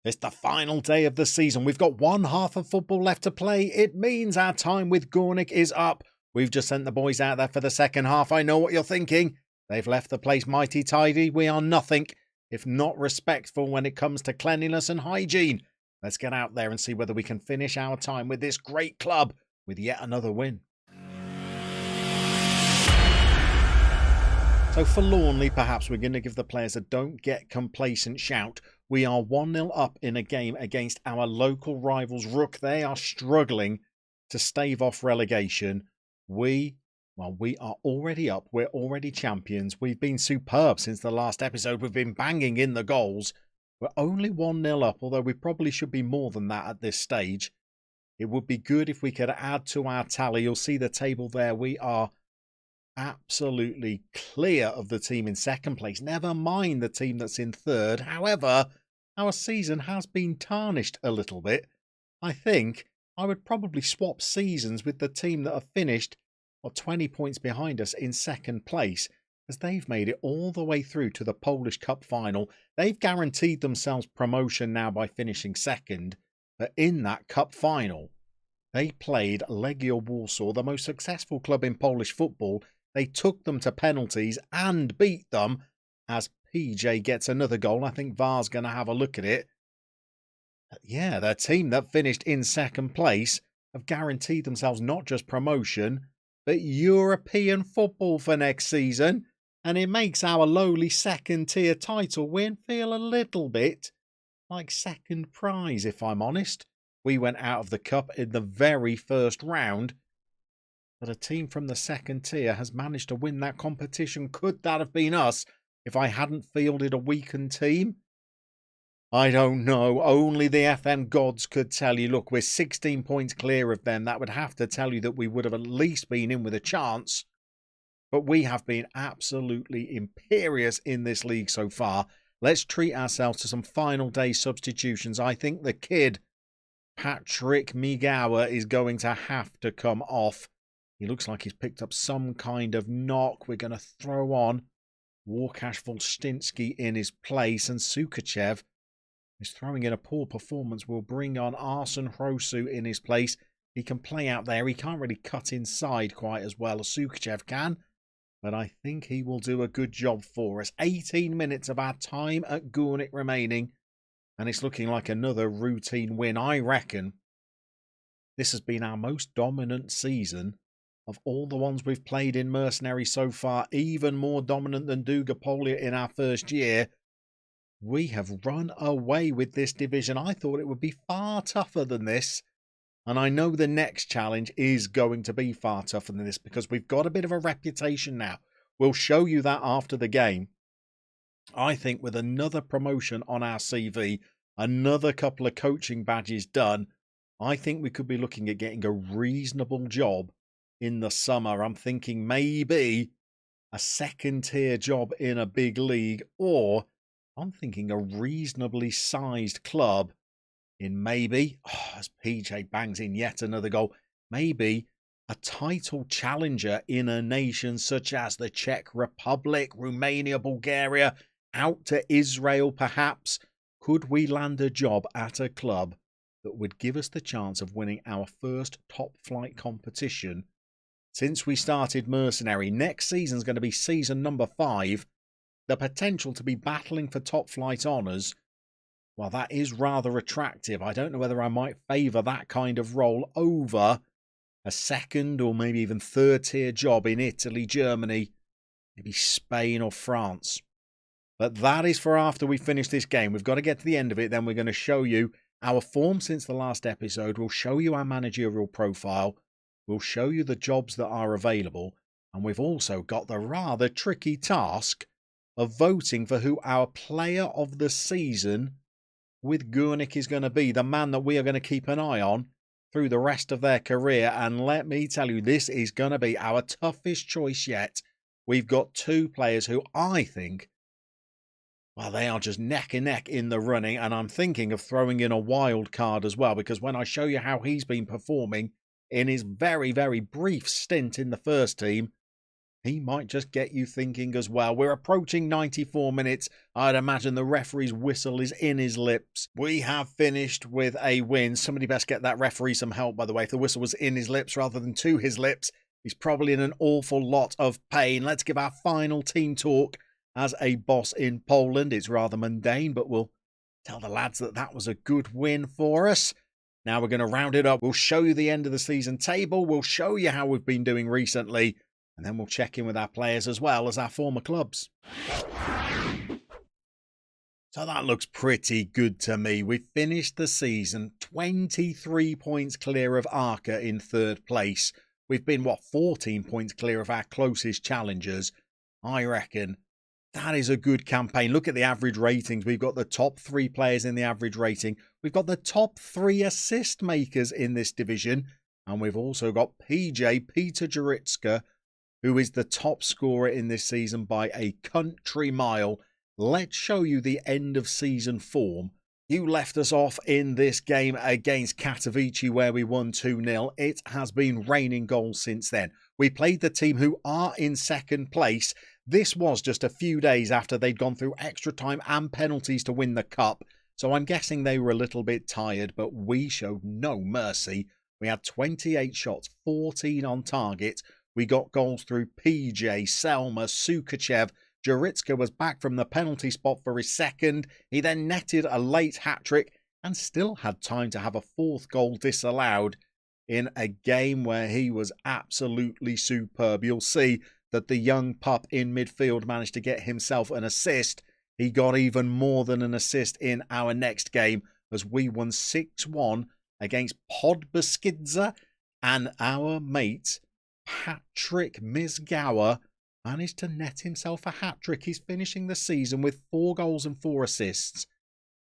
It's the final day of the season. We've got one half of football left to play. It means our time with Gornick is up. We've just sent the boys out there for the second half. I know what you're thinking. They've left the place mighty tidy. We are nothing if not respectful when it comes to cleanliness and hygiene. Let's get out there and see whether we can finish our time with this great club with yet another win. So forlornly, perhaps, we're going to give the players a don't get complacent shout. We are 1-0 up in a game against our local rivals Rook. They are struggling to stave off relegation. We are already up. We're already champions. We've been superb since the last episode. We've been banging in the goals. We're only 1-0 up, although we probably should be more than that at this stage. It would be good if we could add to our tally. You'll see the table there. We are absolutely clear of the team in second place. Never mind the team that's in third. However, our season has been tarnished a little bit. I think I would probably swap seasons with the team that have finished 20 points behind us in second place, as they've made it all the way through to the Polish Cup final. They've guaranteed themselves promotion now by finishing second, but in that cup final, they played Legia Warsaw, the most successful club in Polish football. They took them to penalties and beat them as PJ gets another goal. I think VAR's going to have a look at it. But yeah, the team that finished in second place have guaranteed themselves not just promotion, but European football for next season. And it makes our lowly second tier title win feel a little bit like second prize, if I'm honest. We went out of the cup in the very first round, but a team from the second tier has managed to win that competition. Could that have been us if I hadn't fielded a weakened team? I don't know. Only the FM gods could tell you. Look, we're 16 points clear of them. That would have to tell you that we would have at least been in with a chance. But we have been absolutely imperious in this league so far. Let's treat ourselves to some final day substitutions. I think the kid, Patrick Migawa, is going to have to come off. He looks like he's picked up some kind of knock. We're going to throw on Łukasz Volsztyński in his place, and Sukachev is throwing in a poor performance. We'll bring on Arsen Hrosu in his place. He can play out there. He can't really cut inside quite as well as Sukachev can, but I think he will do a good job for us. 18 minutes of our time at Gornick remaining, and it's looking like another routine win. I reckon this has been our most dominant season of all the ones we've played in Mercenary so far, even more dominant than Dugapolia in our first year. We have run away with this division. I thought it would be far tougher than this. And I know the next challenge is going to be far tougher than this because we've got a bit of a reputation now. We'll show you that after the game. I think with another promotion on our CV, another couple of coaching badges done, I think we could be looking at getting a reasonable job in the summer. I'm thinking maybe a second tier job in a big league, or I'm thinking a reasonably sized club in maybe, as PJ bangs in yet another goal, maybe a title challenger in a nation such as the Czech Republic, Romania, Bulgaria, out to Israel perhaps. Could we land a job at a club that would give us the chance of winning our first top flight competition since we started Mercenary? Next season's going to be season number 5. The potential to be battling for top flight honours, well, that is rather attractive. I don't know whether I might favour that kind of role over a second or maybe even third tier job in Italy, Germany, maybe Spain or France. But that is for after we finish this game. We've got to get to the end of it. Then we're going to show you our form since the last episode. We'll show you our managerial profile. We'll show you the jobs that are available. And we've also got the rather tricky task of voting for who our player of the season with Gornick is going to be, the man that we are going to keep an eye on through the rest of their career. And let me tell you, this is going to be our toughest choice yet. We've got two players who I think, well, they are just neck and neck in the running. And I'm thinking of throwing in a wild card as well, because when I show you how he's been performing in his very, very brief stint in the first team, he might just get you thinking as well. We're approaching 94 minutes. I'd imagine the referee's whistle is in his lips. We have finished with a win. Somebody best get that referee some help, by the way. If the whistle was in his lips rather than to his lips, he's probably in an awful lot of pain. Let's give our final team talk as a boss in Poland. It's rather mundane, but we'll tell the lads that that was a good win for us. Now we're going to round it up. We'll show you the end of the season table. We'll show you how we've been doing recently. And then we'll check in with our players as well as our former clubs. So that looks pretty good to me. We finished the season 23 points clear of Arca in third place. We've been, 14 points clear of our closest challengers. I reckon that is a good campaign. Look at the average ratings. We've got the top 3 players in the average rating. We've got the top 3 assist makers in this division. And we've also got Peter Juritska, who is the top scorer in this season by a country mile. Let's show you the end of season form. You left us off in this game against Katowice where we won 2-0. It has been raining goals since then. We played the team who are in second place. This was just a few days after they'd gone through extra time and penalties to win the cup. So I'm guessing they were a little bit tired, but we showed no mercy. We had 28 shots, 14 on target. We got goals through PJ, Selma, Sukachev. Juritska was back from the penalty spot for his second. He then netted a late hat-trick and still had time to have a 4th goal disallowed in a game where he was absolutely superb. You'll see that the young pup in midfield managed to get himself an assist. He got even more than an assist in our next game as we won 6-1 against Podbeskidzia, and our mate Patrick Misgawa managed to net himself a hat-trick. He's finishing the season with 4 goals and 4 assists.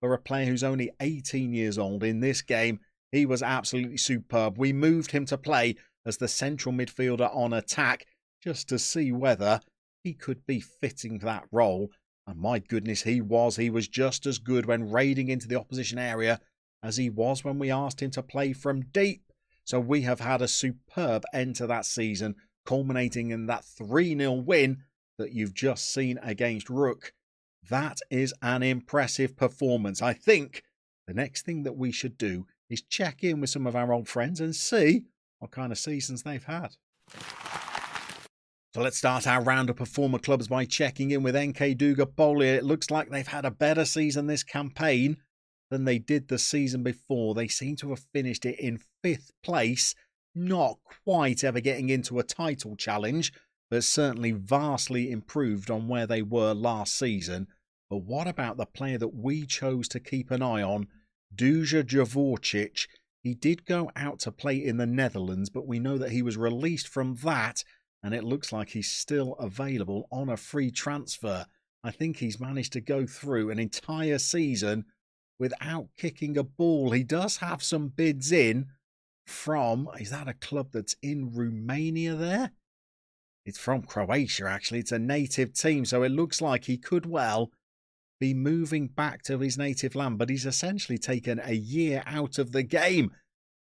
For a player who's only 18 years old in this game, he was absolutely superb. We moved him to play as the central midfielder on attack just to see whether he could be fitting that role. And my goodness, he was. He was just as good when raiding into the opposition area as he was when we asked him to play from deep. So we have had a superb end to that season, culminating in that 3-0 win that you've just seen against Rook. That is an impressive performance. I think the next thing that we should do is check in with some of our old friends and see what kind of seasons they've had. So let's start our roundup of former clubs by checking in with NK Dugopolje. It looks like they've had a better season this campaign than they did the season before. They seem to have finished it in 5th place, not quite ever getting into a title challenge, but certainly vastly improved on where they were last season. But what about the player that we chose to keep an eye on, Duja Javorcic? He did go out to play in the Netherlands, but we know that he was released from that, and it looks like he's still available on a free transfer. I think he's managed to go through an entire season without kicking a ball. He does have some bids in from, is that a club that's in Romania there? It's from Croatia, actually. It's a native team, so it looks like he could well be moving back to his native land, but he's essentially taken a year out of the game.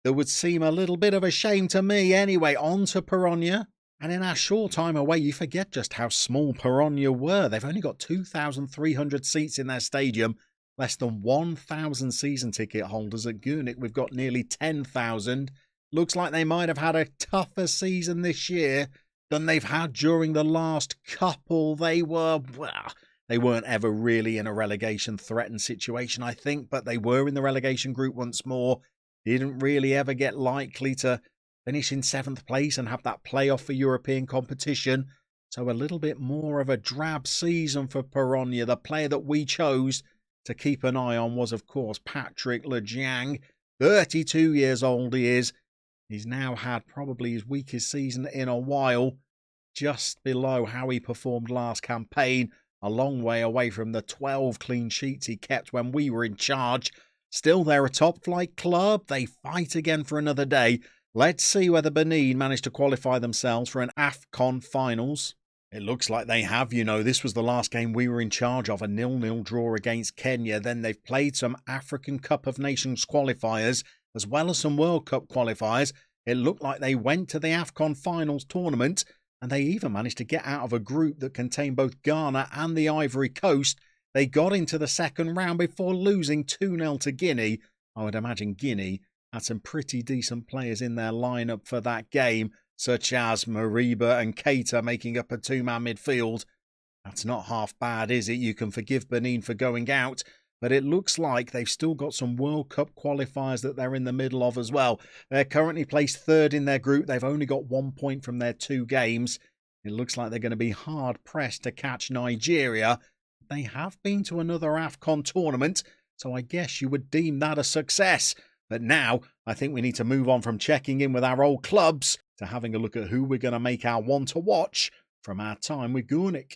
That would seem a little bit of a shame to me. Anyway, on to Pironia. And in our short time away, you forget just how small Pironia were. They've only got 2,300 seats in their stadium, less than 1,000 season ticket holders. At Gunic, we've got nearly 10,000. Looks like they might have had a tougher season this year than they've had during the last couple. They weren't ever really in a relegation threatened situation, I think, but they were in the relegation group once more. Didn't really ever get likely to finish in 7th place and have that playoff for European competition. So a little bit more of a drab season for Pironia. The player that we chose to keep an eye on was, of course, Patrick Lejiang. 32 years old he is. He's now had probably his weakest season in a while, just below how he performed last campaign, a long way away from the 12 clean sheets he kept when we were in charge. Still, they're a top-flight club. They fight again for another day. Let's see whether Benin managed to qualify themselves for an AFCON finals. It looks like they have, you know. This was the last game we were in charge of, a 0-0 draw against Kenya. Then they've played some African Cup of Nations qualifiers, as well as some World Cup qualifiers. It looked like they went to the AFCON finals tournament, and they even managed to get out of a group that contained both Ghana and the Ivory Coast. They got into the second round before losing 2-0 to Guinea. I would imagine Guinea had some pretty decent players in their lineup for that game, such as Mariba and Keita making up a two-man midfield. That's not half bad, is it? You can forgive Benin for going out, but it looks like they've still got some World Cup qualifiers that they're in the middle of as well. They're currently placed third in their group. They've only got 1 point from their 2 games. It looks like they're going to be hard-pressed to catch Nigeria. They have been to another AFCON tournament, so I guess you would deem that a success. But now, I think we need to move on from checking in with our old clubs to having a look at who we're going to make our one to watch from our time with Gurnik.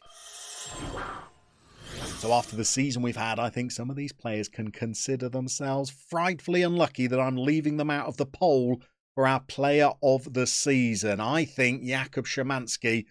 So after the season we've had, I think some of these players can consider themselves frightfully unlucky that I'm leaving them out of the poll for our player of the season. I think Jakub Szymanski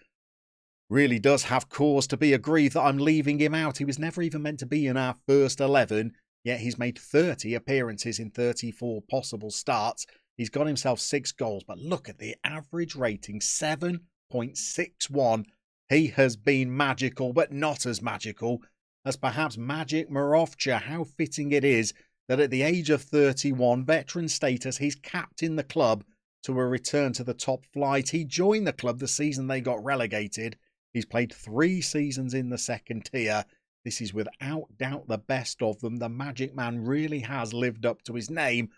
really does have cause to be aggrieved that I'm leaving him out. He was never even meant to be in our first 11, yet he's made 30 appearances in 34 possible starts. He's got himself 6 goals, but look at the average rating, 7.61. He has been magical, but not as magical as perhaps Magic Marovcha. How fitting it is that at the age of 31, veteran status, he's captained the club to a return to the top flight. He joined the club the season they got relegated. He's played 3 seasons in the second tier. This is without doubt the best of them. The Magic Man really has lived up to his name,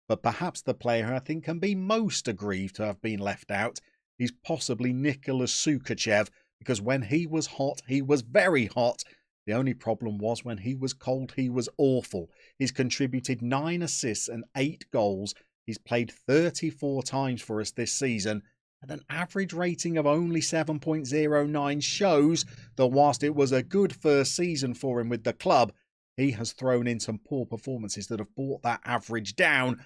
but perhaps the player who I think can be most aggrieved to have been left out is possibly Nicholas Sukachev, because when he was hot, he was very hot. The only problem was when he was cold, he was awful. He's contributed 9 assists and 8 goals. He's played 34 times for us this season, and an average rating of only 7.09 shows that whilst it was a good first season for him with the club, he has thrown in some poor performances that have brought that average down.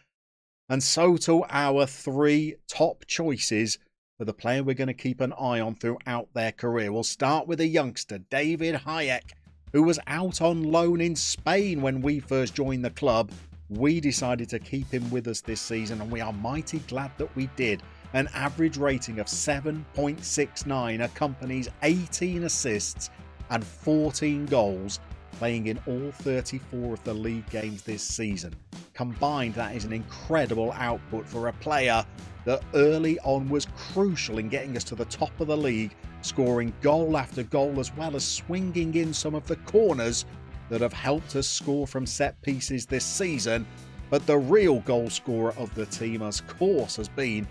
And so to our 3 top choices for the player we're going to keep an eye on throughout their career. We'll start with a youngster, David Hayek, who was out on loan in Spain when we first joined the club. We decided to keep him with us this season, and we are mighty glad that we did. An average rating of 7.69 accompanies 18 assists and 14 goals, playing in all 34 of the league games this season. Combined, that is an incredible output for a player that early on was crucial in getting us to the top of the league, scoring goal after goal as well as swinging in some of the corners that have helped us score from set pieces this season. But the real goal scorer of the team, of course, has been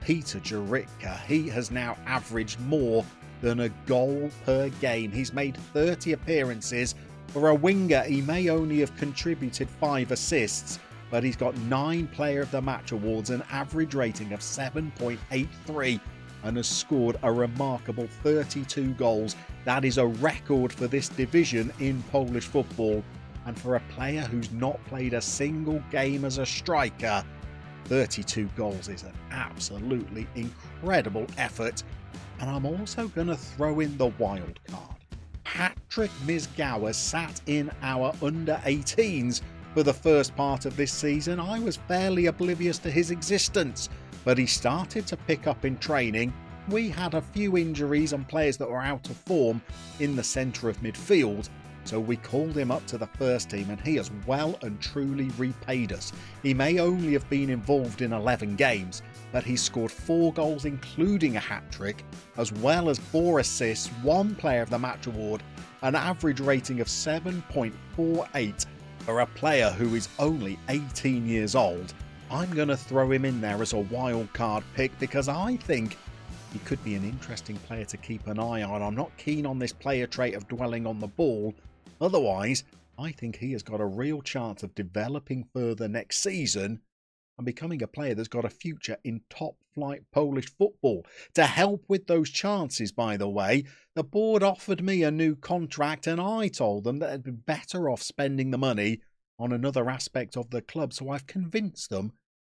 Peter Juritka. He has now averaged more than a goal per game. He's made 30 appearances. For a winger, he may only have contributed 5 assists, but he's got 9 Player of the Match awards, an average rating of 7.83, and has scored a remarkable 32 goals. That is a record for this division in Polish football. And for a player who's not played a single game as a striker, 32 goals is an absolutely incredible effort. And I'm also going to throw in the wild card. Patrick Mizgawa sat in our under-18s for the first part of this season. I was fairly oblivious to his existence, but he started to pick up in training. We had a few injuries and players that were out of form in the centre of midfield, so we called him up to the first team, and he has well and truly repaid us. He may only have been involved in 11 games, but he's scored 4 goals including a hat-trick, as well as 4 assists, 1 Player of the Match award, an average rating of 7.48 for a player who is only 18 years old. I'm going to throw him in there as a wild card pick because I think he could be an interesting player to keep an eye on. I'm not keen on this player trait of dwelling on the ball. Otherwise, I think he has got a real chance of developing further next season and becoming a player that's got a future in top-flight Polish football. To help with those chances, by the way, the board offered me a new contract, and I told them that it'd be better off spending the money on another aspect of the club, so I've convinced them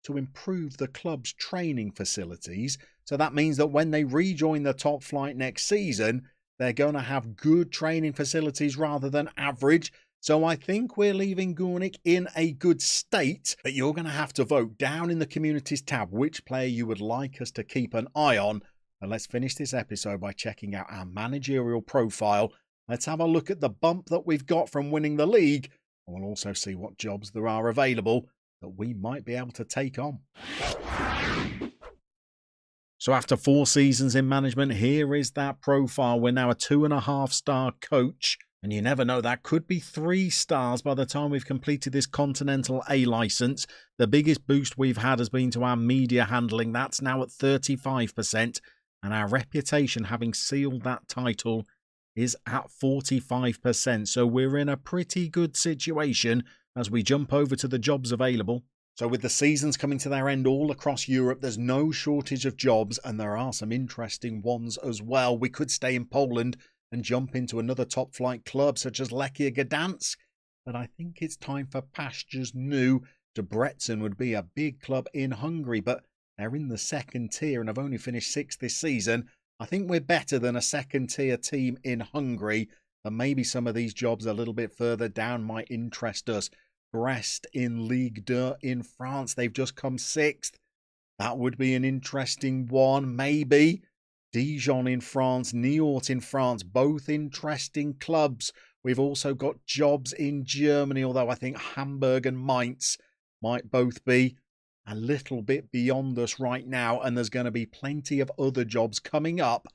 to improve the club's training facilities. So that means that when they rejoin the top flight next season, they're going to have good training facilities rather than average. So I think we're leaving Gurnik in a good state, but you're going to have to vote down in the communities tab which player you would like us to keep an eye on. But let's finish this episode by checking out our managerial profile. Let's have a look at the bump that we've got from winning the league, and we'll also see what jobs there are available that we might be able to take on. So after 4 seasons in management, here is that profile. We're now a 2.5-star coach, and you never know, that could be 3 stars by the time we've completed this Continental A license. The biggest boost we've had has been to our media handling. That's now at 35%, and our reputation, having sealed that title, is at 45%. So we're in a pretty good situation as we jump over to the jobs available. So with the seasons coming to their end all across Europe, there's no shortage of jobs, and there are some interesting ones as well. We could stay in Poland and jump into another top flight club such as Lechia Gdansk, but I think it's time for pastures new. Debrecen would be a big club in Hungary, but they're in the 2nd tier and have only finished 6th this season. I think we're better than a 2nd tier team in Hungary, and maybe some of these jobs a little bit further down might interest us. Brest in Ligue 2 in France, they've just come 6th. That would be an interesting one, maybe. Dijon in France, Niort in France, both interesting clubs. We've also got jobs in Germany, although I think Hamburg and Mainz might both be a little bit beyond us right now, and there's going to be plenty of other jobs coming up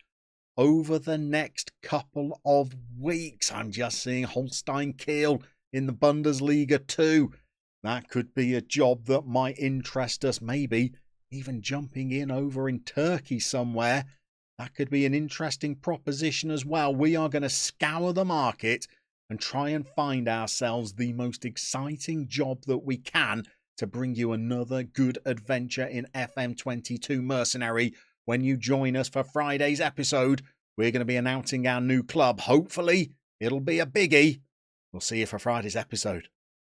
over the next couple of weeks. I'm just seeing Holstein Kiel in the Bundesliga 2. That could be a job that might interest us, maybe even jumping in over in Turkey somewhere. That could be an interesting proposition as well. We are going to scour the market and try and find ourselves the most exciting job that we can to bring you another good adventure in FM22 Mercenary. When you join us for Friday's episode, we're going to be announcing our new club. Hopefully, it'll be a biggie. We'll see you for Friday's episode.